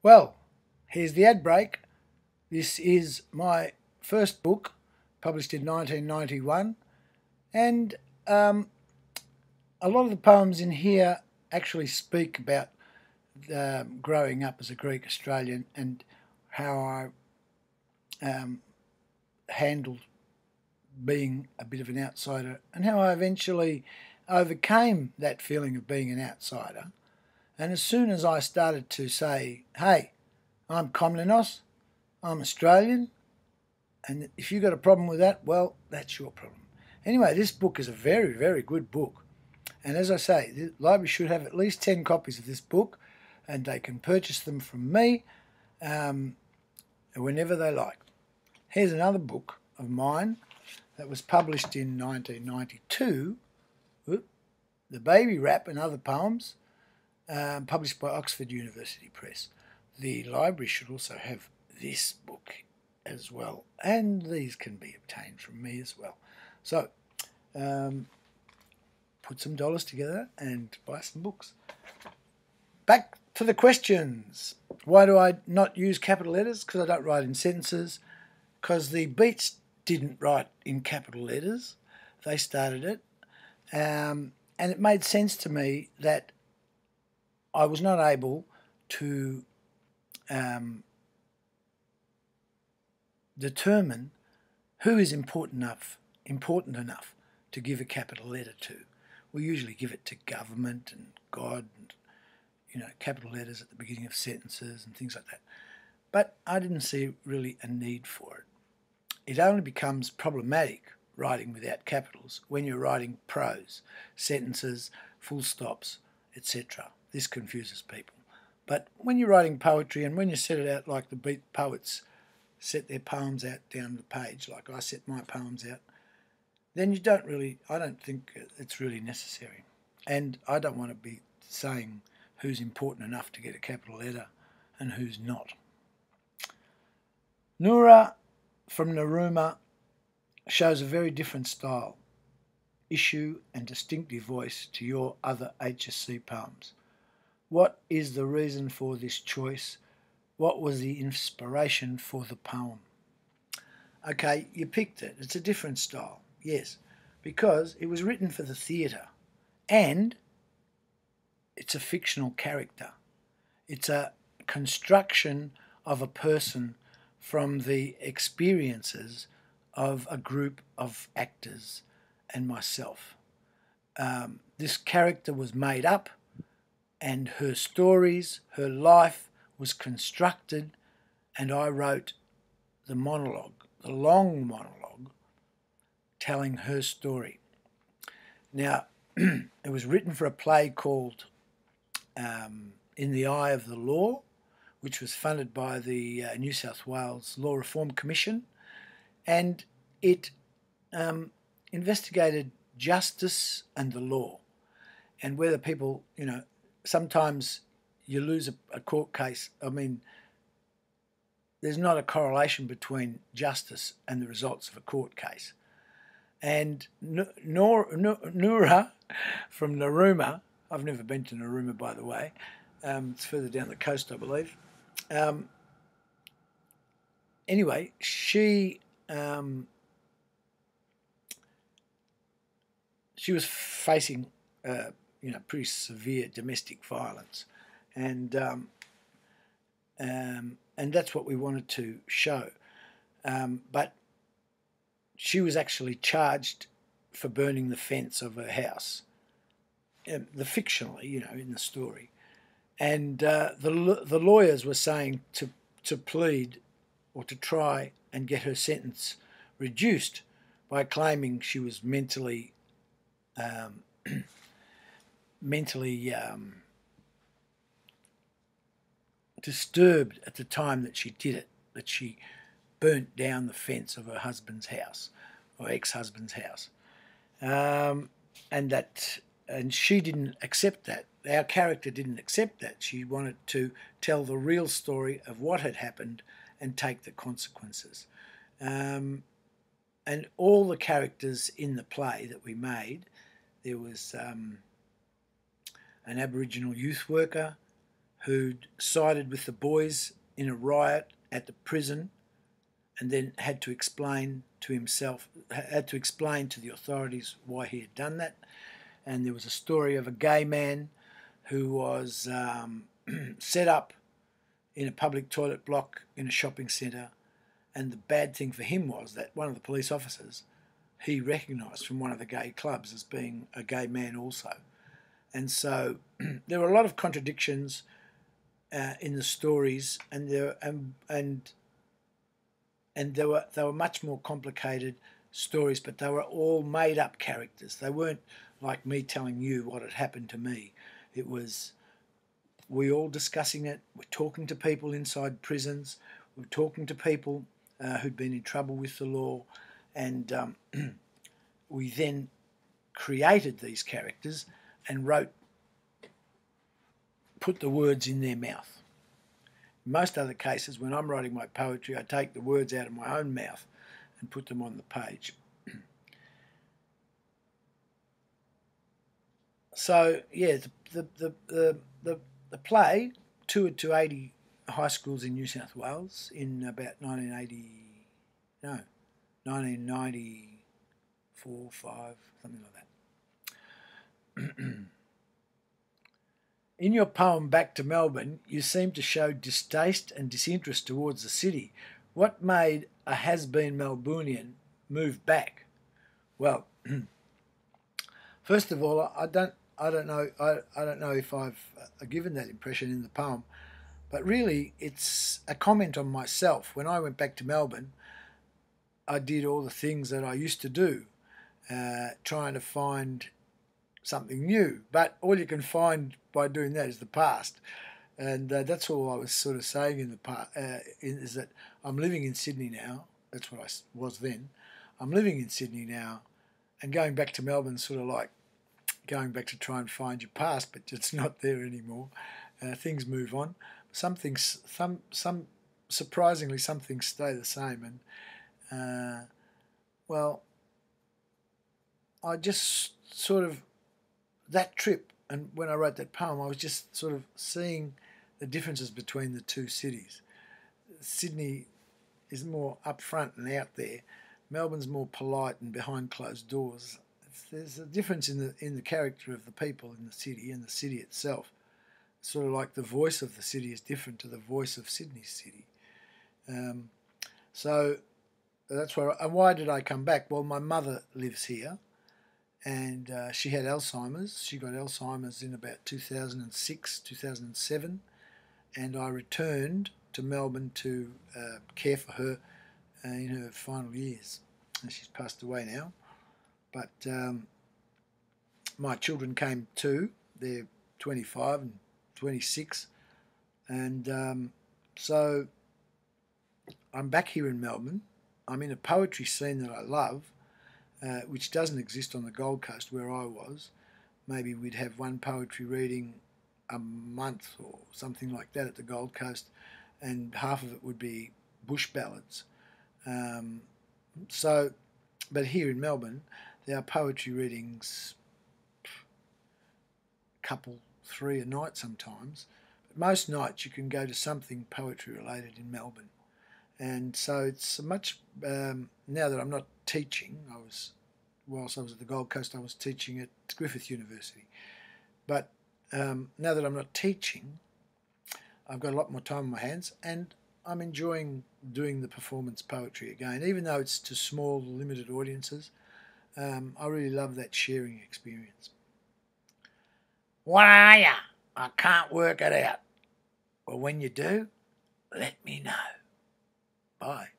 Well, here's the ad break. This is my first book, published in 1991, and a lot of the poems in here actually speak about growing up as a Greek Australian and how I handled being a bit of an outsider and how I eventually overcame that feeling of being an outsider. And as soon as I started to say, hey, I'm komninos, I'm Australian, and if you've got a problem with that, well, that's your problem. Anyway, this book is a very, very good book. And as I say, the library should have at least 10 copies of this book, and they can purchase them from me whenever they like. Here's another book of mine that was published in 1992, The Baby Rap and Other Poems, published by Oxford University Press. The library should also have this book as well, and these can be obtained from me as well. So, put some dollars together and buy some books. Back to the questions. Why do I not use capital letters? Because I don't write in sentences. Because the Beats didn't write in capital letters. They started it. And it made sense to me that I was not able to determine who is important enough to give a capital letter to. We usually give it to government and God and, capital letters at the beginning of sentences and things like that. But I didn't see really a need for it. It only becomes problematic writing without capitals when you're writing prose, sentences, full stops, etc. This confuses people. But when you're writing poetry and when you set it out like the Beat poets set their poems out down the page, like I set my poems out, then I don't think it's really necessary. And I don't want to be saying who's important enough to get a capital letter and who's not. Noura from Narooma shows a very different style, issue and distinctive voice to your other HSC poems. What is the reason for this choice? What was the inspiration for the poem? Okay, you picked it. It's a different style, yes, because it was written for the theatre and it's a fictional character. It's a construction of a person from the experiences of a group of actors and myself. This character was made up and her stories, her life was constructed, and I wrote the monologue, the long monologue, telling her story. Now, it was written for a play called In the Eye of the Law, which was funded by the New South Wales Law Reform Commission, and it investigated justice and the law, and whether people, sometimes you lose a court case. I mean, there's not a correlation between justice and the results of a court case. And Noura from Narooma, I've never been to Narooma, by the way, it's further down the coast, I believe. Anyway, she was facing, pretty severe domestic violence, and that's what we wanted to show. But she was actually charged for burning the fence of her house, fictionally, in the story. And the lawyers were saying to plead or to try and get her sentence reduced by claiming she was mentally disturbed at the time that she did it, that she burnt down the fence of her husband's house or ex-husband's house, and she didn't accept that. Our character didn't accept that. She wanted to tell the real story of what had happened and take the consequences. And all the characters in the play that we made, there was an Aboriginal youth worker who'd sided with the boys in a riot at the prison and then had to explain to the authorities why he had done that. And there was a story of a gay man who was set up in a public toilet block in a shopping centre, and the bad thing for him was that one of the police officers he recognised from one of the gay clubs as being a gay man also. And so there were a lot of contradictions in the stories, and they were much more complicated stories, but they were all made up characters. They weren't like me telling you what had happened to me. It was we all discussing it. We're talking to people inside prisons. We're talking to people who'd been in trouble with the law, and we then created these characters and put the words in their mouth. In most other cases, when I'm writing my poetry, I take the words out of my own mouth and put them on the page. So yeah, the play toured to 80 high schools in New South Wales in about 1994, 5, something like that. In your poem Back to Melbourne, you seem to show distaste and disinterest towards the city. What made a has-been Melbournian move back? Well, first of all, I don't know if I've given that impression in the poem, but really it's a comment on myself. When I went back to Melbourne, I did all the things that I used to do, trying to find something new. But all you can find by doing that is the past. And that's all I was sort of saying in the past, is that I'm living in Sydney now. That's what I was then. I'm living in Sydney now, and going back to Melbourne sort of like going back to try and find your past, but it's not there anymore. Things move on. Surprisingly, some things stay the same. And well, I just sort of, that trip, and when I wrote that poem, I was just sort of seeing the differences between the two cities. Sydney is more upfront and out there. Melbourne's more polite and behind closed doors. There's a difference in the character of the people in the city and the city itself. Sort of like the voice of the city is different to the voice of Sydney's city. So that's where. And why did I come back? Well, my mother lives here, and she had Alzheimer's. She got Alzheimer's in about 2006, 2007, and I returned to Melbourne to care for her in her final years. And she's passed away now. But my children came too. They're 25 and 26. And so I'm back here in Melbourne. I'm in a poetry scene that I love, which doesn't exist on the Gold Coast where I was. Maybe we'd have one poetry reading a month or something like that at the Gold Coast, and half of it would be bush ballads. But here in Melbourne, there are poetry readings, couple, 3 a night sometimes. But most nights you can go to something poetry related in Melbourne. And so it's much, now that I'm not teaching, whilst I was at the Gold Coast, I was teaching at Griffith University. But now that I'm not teaching, I've got a lot more time on my hands, and I'm enjoying doing the performance poetry again, even though it's to small, limited audiences. I really love that sharing experience. What are ya? I can't work it out. Well, when you do, let me know. Bye.